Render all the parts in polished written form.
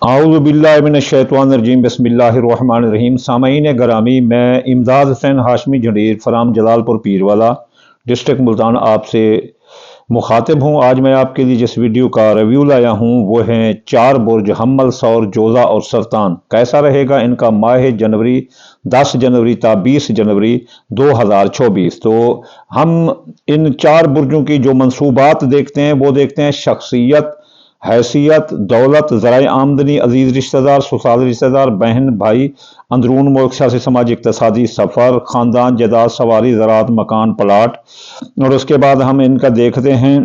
आऊज़ु बिल्लाहि मिनश्शैतानिर्रजीम बिस्मिल्लाहिर्रहमानिर्रहीम। सामईन ग्रामी, मैं इमदाद हुसैन हाशमी जंडीर फराम जलालपुर पीरवाला डिस्ट्रिक्ट मुल्तान आपसे मुखातिब हूँ। आज मैं आपके लिए जिस वीडियो का रिव्यू लाया हूँ वो हैं 4 बुर्ज हम्मल, सौर, जोज़ा और सरतान। कैसा रहेगा इनका माह जनवरी 10 जनवरी ता 20 जनवरी 2024। तो हम इन 4 बुर्जों की जो मंसूबात देखते हैं वो देखते हैं शख्सियत, हैसियत, दौलत, ज़राए आमदनी, अजीज़ रिश्तेदार, ससुराल रिश्तेदार, बहन भाई, अंदरून मुल्क, सियासी समाजी इक़्तिसादी सफ़र, ख़ानदान, जायदाद, सवारी, ज़राअत, मकान, प्लाट। और उसके बाद हम इनका देखते हैं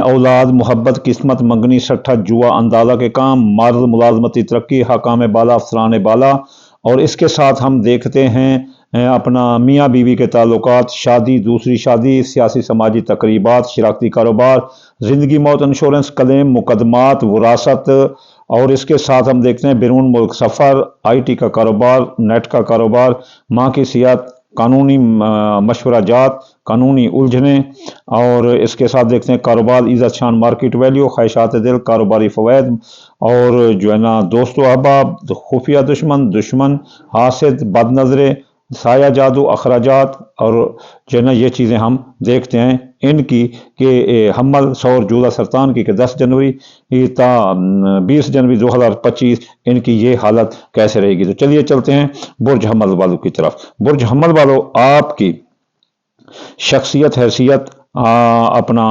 औलाद, मोहब्बत, किस्मत, मंगनी, सट्ठा, जुआ, अंदाज़ा के काम, मर्द, मुलाजमती तरक्की, हकाम बाला, अफसरान बाला। और इसके साथ हम देखते हैं अपना मियाँ बीवी के ताल्लुकात, शादी, दूसरी शादी, सियासी समाजी तकरीबात, शराकती कारोबार, ज़िंदगी मौत इंश्योरेंस, क्लेम, मुकदमात, विरासत। और इसके साथ हम देखते हैं बैरून मुल्क सफ़र, IT का कारोबार, नेट का कारोबार, माँ की सियात, कानूनी मशवरा जात, कानूनी उलझने। और इसके साथ देखते हैं कारोबार, इज़्ज़त शान, मार्केट वैल्यू, ख्वाहिशात दिल, कारोबारी फ़वैद। और जो है ना दोस्त अहबाब, खुफिया दुश्मन, दुश्मन, हासिद, बद नज़रें, साया जादू, अखराजात। और जो है ना ये चीज़ें हम देखते हैं इनकी कि हम्मल, सौर, जोज़ा, सरतान की 10 जनवरी ता 20 जनवरी 2025 इनकी ये हालत कैसे रहेगी। तो चलिए चलते हैं बुर्ज हम्मल वालों की तरफ। बुर्ज हम्मल वालों, आपकी शख्सियत, हैसियत अपना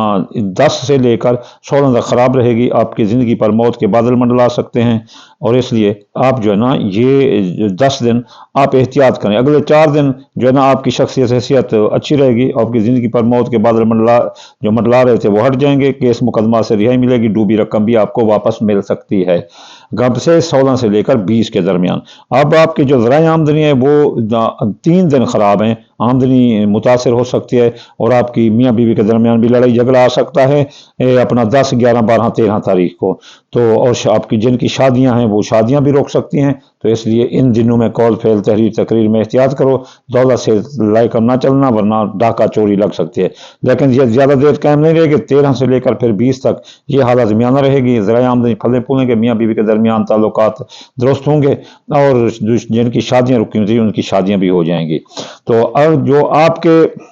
10 से लेकर 16 तक ख़राब रहेगी। आपकी ज़िंदगी पर मौत के बादल मंडला सकते हैं और इसलिए आप जो है ना ये 10 दिन आप एहतियात करें। अगले 4 दिन जो है ना आपकी शख्सियत, हैसियत अच्छी रहेगी। आपकी ज़िंदगी पर मौत के बादल मंडला रहे थे वो हट जाएंगे। केस मुकदमा से रिहाई मिलेगी। डूबी रकम भी आपको वापस मिल सकती है। गब से 16 से लेकर 20 के दरमियान। अब आपकी जो ज़राए आमदनी है वो 3 दिन ख़राब हैं। आमदनी मुतासर हो सकती है और आपकी मियाँ बीवी के दरमियान भी लड़ाई झगड़ा आ सकता है अपना 10, 11, 12, 13 तारीख को। तो और आपकी जिनकी शादियां हैं वो शादियां भी रोक सकती हैं। तो इसलिए इन दिनों में कॉल फेल, तहरीर, तकरीर में एहतियात करो। दौलत से लाई कर ना चलना वरना डाका चोरी लग सकती है। लेकिन ये ज़्यादा देर कायम नहीं रहेगी। 13 से लेकर फिर 20 तक ये हालत दरमियाना रहेगी। ज़राए आमदनी फले फूलेंगे, मियाँ बीवी के दरमियान ताल्लुकात दुरुस्त होंगे और जिनकी शादियां रुकी हुई थी उनकी शादियां भी हो जाएंगी। तो और जो आपके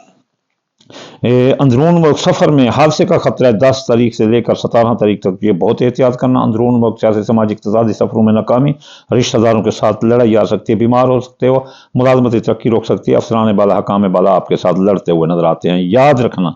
अंदरून मुल्क सफ़र में हादसे का खतरा है 10 तारीख से लेकर 17 तारीख तक। ये बहुत एहतियात करना। अंदरून मुल्क सियासी समाजी इक़्तिसादी सफ़रों में नाकामी, रिश्तेदारों के साथ लड़ाई आ सकती है, बीमार हो सकते हो, मुलाजमती तरक्की रोक सकती है, अफसरान बाला, हकाम बाला आपके साथ लड़ते हुए नजर आते हैं। याद रखना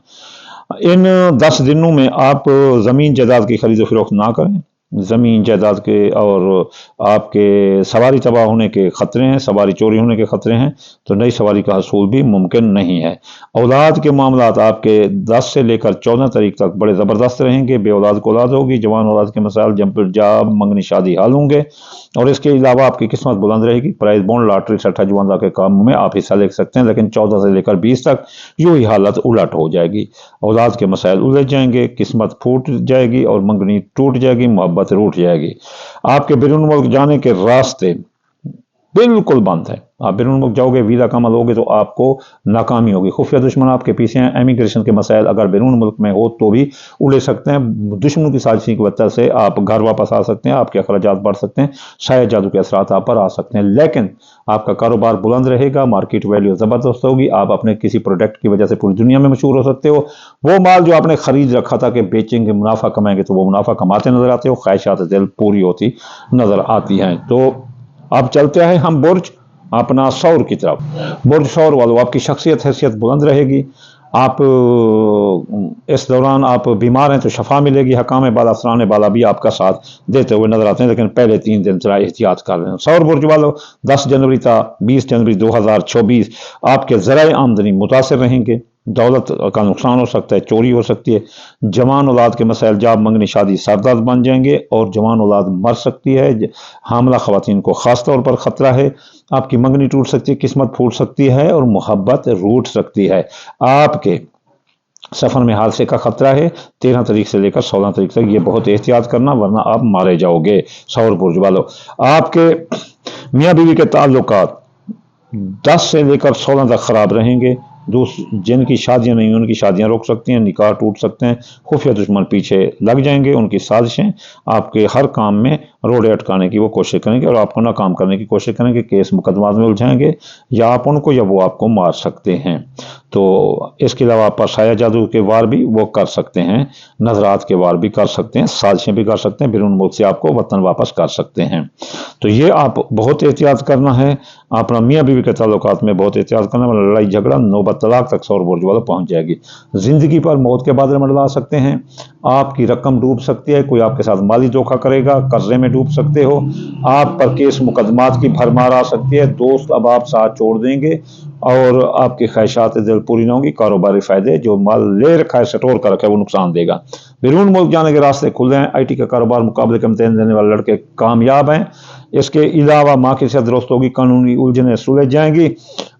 इन 10 दिनों में आप ज़मीन जायदाद की खरीद फरोख्त ना करें। ज़मीन जायदाद के और आपके सवारी तबाह होने के ख़तरे हैं, सवारी चोरी होने के ख़तरे हैं। तो नई सवारी का हसूल भी मुमकिन नहीं है। औलाद के मामलात आपके 10 से लेकर 14 तारीख तक बड़े ज़बरदस्त रहेंगे। बे औलाद को औलाद होगी। जवान औलाद के मसाइल, जॉब, मंगनी, शादी हाल होंगे। और इसके अलावा आपकी किस्मत बुलंद रहेगी। प्राइज बॉन्ड, लॉटरी, सट्ठा, जुआंदा के काम में आप हिस्सा ले सकते हैं। लेकिन 14 से लेकर 20 तक यूँ ही हालत उलट हो जाएगी। औलाद के मसाइल उलझ जाएंगे, किस्मत फूट जाएगी और मंगनी टूट जाएगी, मोहब्बत रूठ जाएगी। आपके बैरून मुल्क जाने के रास्ते बिल्कुल बंद है। आप बैरून मुल्क जाओगे, वीज़ा का अमल होगे तो आपको नाकामी होगी। खुफिया दुश्मन आपके पीछे हैं। इमिग्रेशन के मसाइल अगर बैरून मुल्क में हो तो भी उलझ सकते हैं। दुश्मनों की साजिश की वजह से आप घर वापस आ सकते हैं। आपके अखराजात बढ़ सकते हैं। शायद जादू के असरात आप पर आ सकते हैं। लेकिन आपका कारोबार बुलंद रहेगा। मार्केट वैल्यू ज़बरदस्त होगी। आप अपने किसी प्रोडक्ट की वजह से पूरी दुनिया में मशहूर हो सकते हो। वो माल जो आपने खरीद रखा था कि बेचेंगे, मुनाफा कमाएंगे, तो वो मुनाफा कमाते नजर आते हो। ख्वाहिशात दिल पूरी होती नजर आती हैं। तो अब चलते हैं हम बुर्ज अपना सौर की तरफ। बुर्ज सौर वालों, आपकी शख्सियत, हैसियत बुलंद रहेगी। आप इस दौरान आप बीमार हैं तो शफा मिलेगी। हकाम बाला, अफसरान बाला भी आपका साथ देते हुए नजर आते हैं। लेकिन पहले 3 दिन जरा एहतियात कर रहे हैं। सौर बुर्ज वालों, 10 जनवरी था 20 जनवरी 2024 आपके ज़राए आमदनी मुतासर रहेंगे। दौलत का नुकसान हो सकता है, चोरी हो सकती है। जवान औलाद के मसाइल, जॉब, मंगनी, शादी सरदर्द बन जाएंगे और जवान औलाद मर सकती है। हामला ख़वातीन को ख़ास तौर पर ख़तरा है। आपकी मंगनी टूट सकती है, किस्मत फूट सकती है और मोहब्बत रूठ सकती है। आपके सफ़र में हादसे का खतरा है 13 तारीख से लेकर 16 तारीख तक। ये बहुत एहतियात करना वरना आप मारे जाओगे। सौर बुर्ज वालों, आपके मियाँ बीवी के ताल्लुकात 10 से लेकर 16 तक ख़राब रहेंगे। जिन की शादियां नहीं उनकी शादियां रुक सकती हैं, निकाह टूट सकते हैं, खुफिया दुश्मन पीछे लग जाएंगे, उनकी साजिशें आपके हर काम में रोड़े अटकाने की वो कोशिश करेंगे और आपको नाकाम करने की कोशिश करेंगे, केस मुकदमात में उलझाएंगे या आप उनको या वो आपको मार सकते हैं। तो इसके अलावा आप परछाया जादू के वार भी वो कर सकते हैं, नजरात के वार भी कर सकते हैं, साजिशें भी कर सकते हैं, बिरून मुल्क से आपको वतन वापस कर सकते हैं। तो ये आप बहुत एहतियात करना है, अपना मियाँ बीवी के ताल्लुकात में बहुत एहतियात करना, वरना लड़ाई झगड़ा नौबत तलाक तक सौर बुर्ज वाला पहुंच जाएगी। जिंदगी पर मौत के बादल मंडला सकते हैं, आपकी रकम डूब सकती है, कोई आपके साथ माली धोखा करेगा, कर्जे में डूब सकते हो, आप पर केस मुकदमात की भरमार आ सकती है, दोस्त अब आप साथ छोड़ देंगे और आपकी ख्वाहिशात दिल पूरी ना होंगी, कारोबारी फायदे जो माल ले रखा है स्टोर कर रखा है वो नुकसान देगा। बैरून मुल्क जाने के रास्ते खुले हैं, IT का कारोबार मुकाबले के इम्तिहान देने वाले लड़के कामयाब हैं। इसके अलावा माँ की सेहत दुरुस्त होगी, कानूनी उलझने सुलझ जाएंगी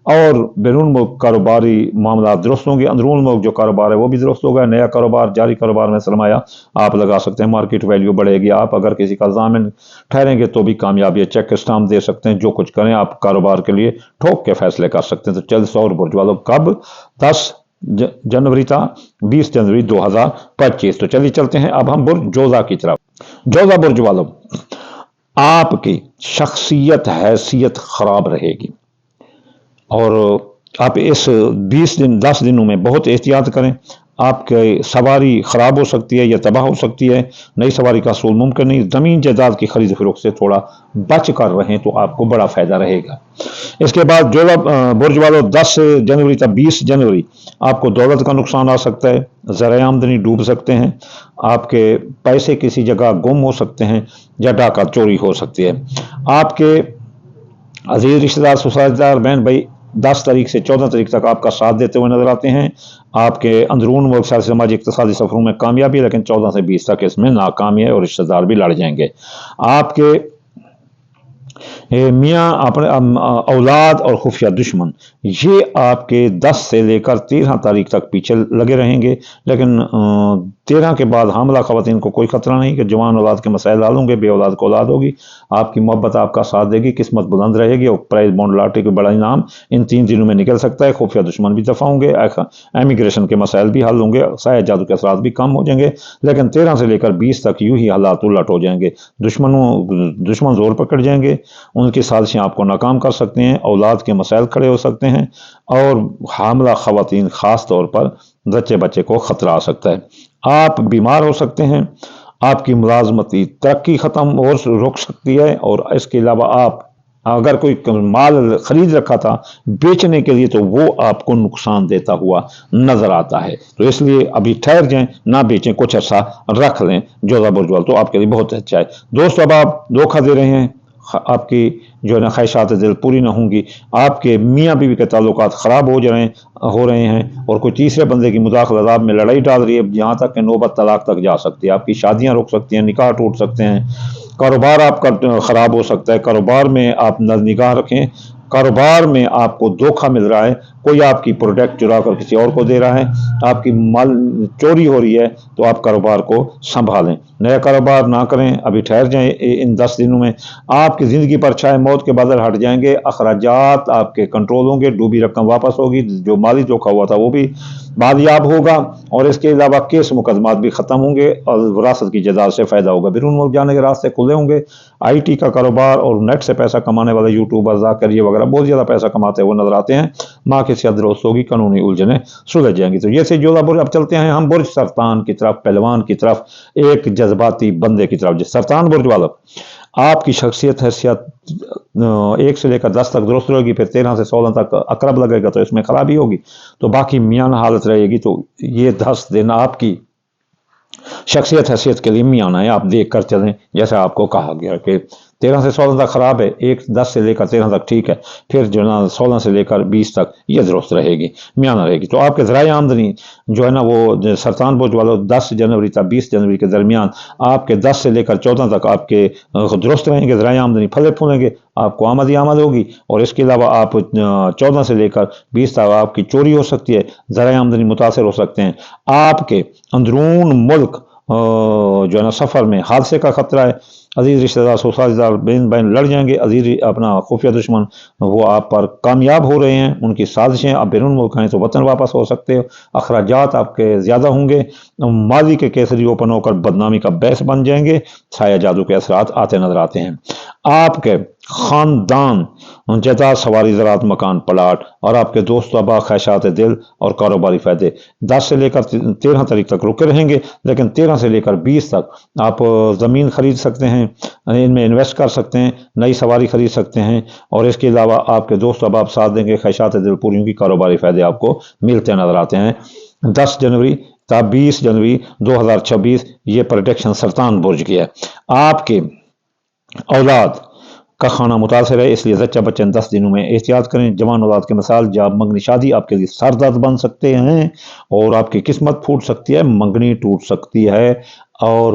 और बैरून मुल्क कारोबारी मामला दुरुस्त होंगे, अंदरून मुल्क जो कारोबार है वो भी दुरुस्त होगा। नया कारोबार जारी कारोबार में सरमाया आप लगा सकते हैं, मार्केट वैल्यू बढ़ेगी, आप अगर किसी का ज़ामिन ठहरेंगे तो भी कामयाबी है, चेक स्टाम्प दे सकते हैं, जो कुछ करें आप कारोबार के लिए ठोक के फैसले कर सकते हैं। तो चल सौर बुर्ज वालों कब 10 जनवरी था 20 जनवरी 2025। तो चलिए चलते हैं अब हम बुर्ज जोजा की तरफ। जोजा बुर्ज वालों, आपकी शख्सियत हैसियत खराब रहेगी और आप इस 10 दिनों में बहुत एहतियात करें। आपकी सवारी खराब हो सकती है या तबाह हो सकती है, नई सवारी का असूल मुमकिन नहीं, ज़मीन जायदाद की खरीद फरोख्त से थोड़ा बच कर रहें तो आपको बड़ा फ़ायदा रहेगा। इसके बाद जोधा बुर्ज वालों 10 जनवरी तक 20 जनवरी आपको दौलत का नुकसान आ सकता है, ज़राए आमदनी डूब सकते हैं, आपके पैसे किसी जगह गुम हो सकते हैं या डाका चोरी हो सकती है। आपके अजीज रिश्तेदार ससुरालदार बहन भाई 10 तारीख से 14 तारीख तक आपका साथ देते हुए नजर आते हैं। आपके अंदरून मुल्क सियासी समाजी इक़्तिसादी सफरों में कामयाबी, लेकिन 14 से 20 तक इसमें नाकामी है और रिश्तेदार भी लड़ जाएंगे। आपके मियाँ अपने औलाद और खुफिया दुश्मन ये आपके 10 से लेकर 13 तारीख तक पीछे लगे रहेंगे, लेकिन 13 के बाद हामला ख़वातीन को कोई ख़तरा नहीं कि जवान औलाद के मसाइल हल होंगे, बे औलाद को औलाद होगी, आपकी मोहब्बत आपका साथ देगी, किस्मत बुलंद रहेगी और प्राइज बॉन्ड लॉटरी का बड़ा इनाम इन 3 दिनों में निकल सकता है। खुफिया दुश्मन भी दफ़ा होंगे, एमिग्रेशन के मसाइल भी हल होंगे, साया जादू के असरात भी कम हो जाएंगे, लेकिन 13 से लेकर 20 तक यूँ ही हालात उलट हो जाएंगे। दुश्मन जोर पकड़ जाएंगे, उनकी साजिशें आपको नाकाम कर सकते हैं, औलाद के मसाइल खड़े हो सकते हैं और हामला ख़वातीन ख़ास तौर पर बच्चे बच्चे को ख़तरा आ सकता है। आप बीमार हो सकते हैं, आपकी मुलाजमती तरक्की ख़त्म और रुक सकती है और इसके अलावा आप अगर कोई माल खरीद रखा था बेचने के लिए तो वो आपको नुकसान देता हुआ नजर आता है, तो इसलिए अभी ठहर जाएं, ना बेचें, कुछ अर्सा रख लें। जोधा बुर्ज वालों तो आपके लिए बहुत अच्छा है। दोस्तों अब आप धोखा दे रहे हैं, आपकी जो है ना ख्वाहिशात दिल पूरी ना होंगी, आपके मियाँ बीवी के ताल्लुकात ख़राब हो रहे हैं और कोई तीसरे बंदे की मुदाखलत में लड़ाई डाल रही है, यहाँ तक कि नौबत तलाक तक जा सकती है, आपकी शादियाँ रुक सकती हैं, निकाह टूट सकते हैं, कारोबार आपका ख़राब हो सकता है, कारोबार में आप निगाह रखें, कारोबार में आपको धोखा मिल रहा है, कोई आपकी प्रोडक्ट चुरा कर किसी और को दे रहा है, आपकी माल चोरी हो रही है, तो आप कारोबार को संभालें, नया कारोबार ना करें, अभी ठहर जाएं। इन 10 दिनों में आपकी ज़िंदगी पर छाए मौत के बादल हट जाएंगे, अखराजात आपके कंट्रोल होंगे, डूबी रकम वापस होगी, जो माली धोखा हुआ था वो भी बादियाब होगा और इसके अलावा केस मुकदमात भी ख़त्म होंगे और विरासत की जायदाद से फ़ायदा होगा। बैरून मुल्क जाने के रास्ते खुले होंगे, IT का कारोबार और नेट से पैसा कमाने वाले यूट्यूबर जाकर ये वगैरह बहुत ज़्यादा पैसा कमाते हुए नजर आते हैं, माँ की सेहत दुरुस्त होगी, कानूनी उलझने सुलझ जाएंगी। तो ये से जोधा बुर्ज। अब चलते हैं हम बुर्ज सरतान की तरफ, पहलवान की तरफ, एक जज्बाती बंदे की तरफ। सरतान बुर्ज वालों, आपकी शख्सियत हैसियत 1 से लेकर 10 तक दुरुस्त रहेगी, फिर 13 से 16 तक अकरब लगेगा तो इसमें खराबी होगी, तो बाकी मियाना हालत रहेगी। तो ये 10 दिन आपकी शख्सियत हैसियत के लिए मियाना है, आप देख कर चलें, जैसा आपको कहा गया कि 13 से 16 तक खराब है, 10 से लेकर 13 तक ठीक है, फिर जो है ना 16 से लेकर 20 तक ये दुरुस्त रहेगी, मियाना रहेगी। तो आपके ज़राए आमदनी जो है ना वो सरतान बुर्ज वालों 10 जनवरी तक 20 जनवरी के दरमियान आपके 10 से लेकर 14 तक आपके दुरुस्त रहेंगे, ज़राए आमदनी फले फूलेंगे, आपको आमद ही आमद होगी और इसके अलावा आप 14 से लेकर 20 तक आपकी चोरी हो सकती है, ज़राए आमदनी मुतासर हो सकते हैं, आपके अंदरून मुल्क जो है ना सफ़र में हादसे का खतरा है, عزیز رشتہ دار سوسائٹی دار بین بین لڑ جائیں گے، عزیز اپنا خفیہ دشمن وہ آپ پر کامیاب ہو رہے ہیں، ان کی سازشیں، آپ بیرون ملک ہیں تو وطن واپس ہو سکتے ہو، اخراجات آپ کے زیادہ ہوں گے، ماضی کے کیسری اوپن ہو کر بدنامی کا باعث بن جائیں گے، چھایا جادو کے اثرات آتے نظر آتے ہیں۔ آپ کے خاندان جائیداد سواری زراعت مکان پلاٹ اور آپ کے دوست و احباب خواہشات دل اور کاروباری فائدے 10 سے لے کر 13 تاریخ تک رکے رہیں گے، لیکن 13 سے لے کر 20 تک آپ زمین خرید سکتے ہیں، ان میں انویسٹ کر سکتے ہیں، نئی سواری خرید سکتے ہیں، اور اس کے علاوہ آپ کے دوست و احباب ساتھ دیں گے، خواہشات دل پوری ہوں گی، کاروباری فائدے آپ کو ملتے نظر آتے ہیں۔ 10 جنوری تا 20 جنوری 2026 یہ پروڈکشن سرطان برج کی ہے۔ آپ کے اولاد کا خانہ متاثر ہے، اس لیے زچہ بچن 10 دنوں میں احتیاط کریں۔ جوان اولاد کے مثال جاب منگنی شادی آپ کے لیے سردرد بن سکتے ہیں، اور آپ کی قسمت پھوٹ سکتی ہے، منگنی ٹوٹ سکتی ہے، اور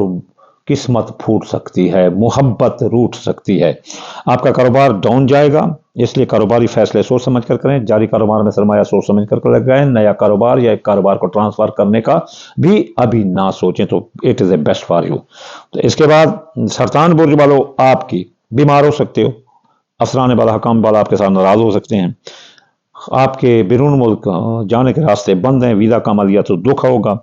قسمت پھوٹ سکتی ہے، محبت روٹ سکتی ہے۔ آپ کا کاروبار ڈاؤن جائے گا، اس لیے کاروباری فیصلے سوچ سمجھ کر کریں۔ جاری کاروبار میں سرمایہ سوچ سمجھ کر لگائیں۔ نیا کاروبار یا ایک کاروبار کو ٹرانسفر کرنے کا بھی ابھی نہ سوچیں، تو it is a best for you. تو اس کے بعد سرطان برج والوں آپ کی بیمار ہو سکتے ہو، افسران بالا حکام بالا آپ کے ساتھ ناراض ہو سکتے ہیں، آپ کے بیرون ملک جانے کے راستے بند ہیں، ویزا کا عملیہ تو دکھ ہوگا،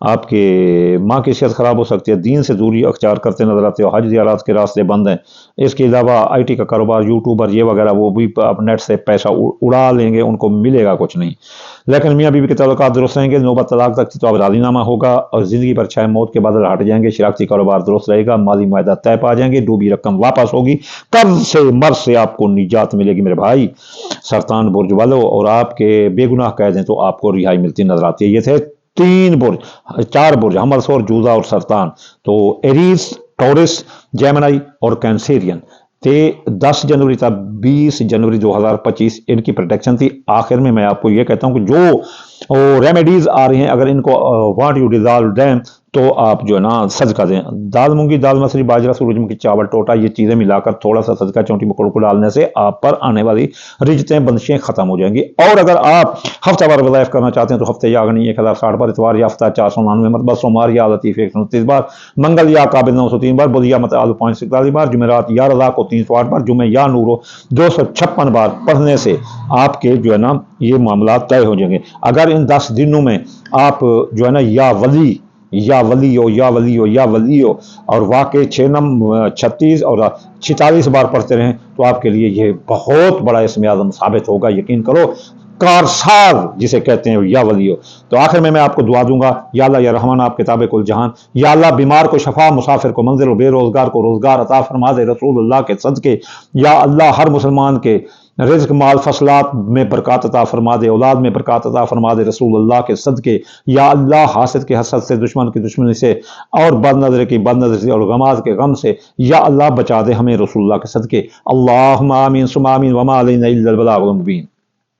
آپ کے ماں کی صحت خراب ہو سکتی ہے، دین سے دوری اختیار کرتے نظر آتے ہو، حج زیارات کے راستے بند ہیں۔ اس کے علاوہ آئی ٹی کا کاروبار، یوٹیوبر یہ وغیرہ، وہ بھی آپ نیٹ سے پیسہ اڑا لیں گے، ان کو ملے گا کچھ نہیں۔ لیکن میاں بیوی کے تعلقات درست رہیں گے، نوبت طلاق تک تو اب راضی نامہ ہوگا، اور زندگی پر چھائے موت کے بادل ہٹ جائیں گے، شراکتی کاروبار درست رہے گا، مالی معاہدہ طے پا جائیں گے، ڈوبی رقم واپس ہوگی، قرض سے مرض سے آپ کو نجات ملے گی میرے بھائی سرطان برج والوں، اور آپ کے بے گناہ قید ہیں تو آپ کو رہائی ملتی نظر آتی ہے۔ یہ تھے 4 برج، حمل سور، جوزا اور سرطان۔ تو ایریز، ٹورس، جیمنائی اور کینسیرین 10 جنوری تک 20 جنوری 2025 ان کی پروڈکشن تھی۔ آخر میں آپ کو یہ کہتا ہوں کہ جو ریمیڈیز آ رہی ہیں، اگر ان کو وانٹ یو ڈیزالو دیم تو آپ جو ہے نا صدقہ دیں۔ دال مونگی، دال مسری، باجرہ، سورجمکھی، چاول، ٹوٹا، یہ چیزیں ملا کر تھوڑا سا صدقہ چونٹی مکڑ کو ڈالنے سے آپ پر آنے والی رجتیں بندشیں ختم ہو جائیں گی۔ اور اگر آپ ہفتہ وار وظائف کرنا چاہتے ہیں تو ہفتے یا اگنی 1060 بار، اتوار یا ہفتہ 499 مرتبہ، سوموار یا لطیف 129 بار، منگل یا قابل 903 بار، بدھ یا متعال 547 بار، جمعرات یا رضا کو 308 بار، جمعہ یا نورو 256 بار پڑھنے سے آپ کے جو ہے نا یہ معاملات طے ہو جائیں گے۔ اگر ان 10 دنوں میں آپ جو ہے نا یا ولی یا ولی ہو یا ولی ہو یا ولی ہو اور واقع 6 نم 36 اور 46 بار پڑھتے رہیں تو آپ کے لیے یہ بہت بڑا اسم اعظم ثابت ہوگا، یقین کرو، کارساز جسے کہتے ہیں یا ولی ہو۔ تو آخر میں آپ کو دعا دوں گا، یا اللہ یا رحمان آپ کتاب کل جہان، یا اللہ بیمار کو شفا، مسافر کو منزل، اور بے روزگار کو روزگار عطا فرما دے رسول اللہ کے صدقے، یا اللہ ہر مسلمان کے رزق، مال، فصلات میں برکات عطا فرما دے، اولاد میں برکات عطا فرما دے رسول اللہ کے صدقے، یا اللہ حاسد کے حسد سے، دشمن کی دشمنی سے، اور بد نظر کی بد نظر سے، اور غماز کے غم سے، یا اللہ بچا دے ہمیں رسول اللہ کے صدقے۔ اللہم آمین ثم آمین، وما علینا الا البلاغ المبین۔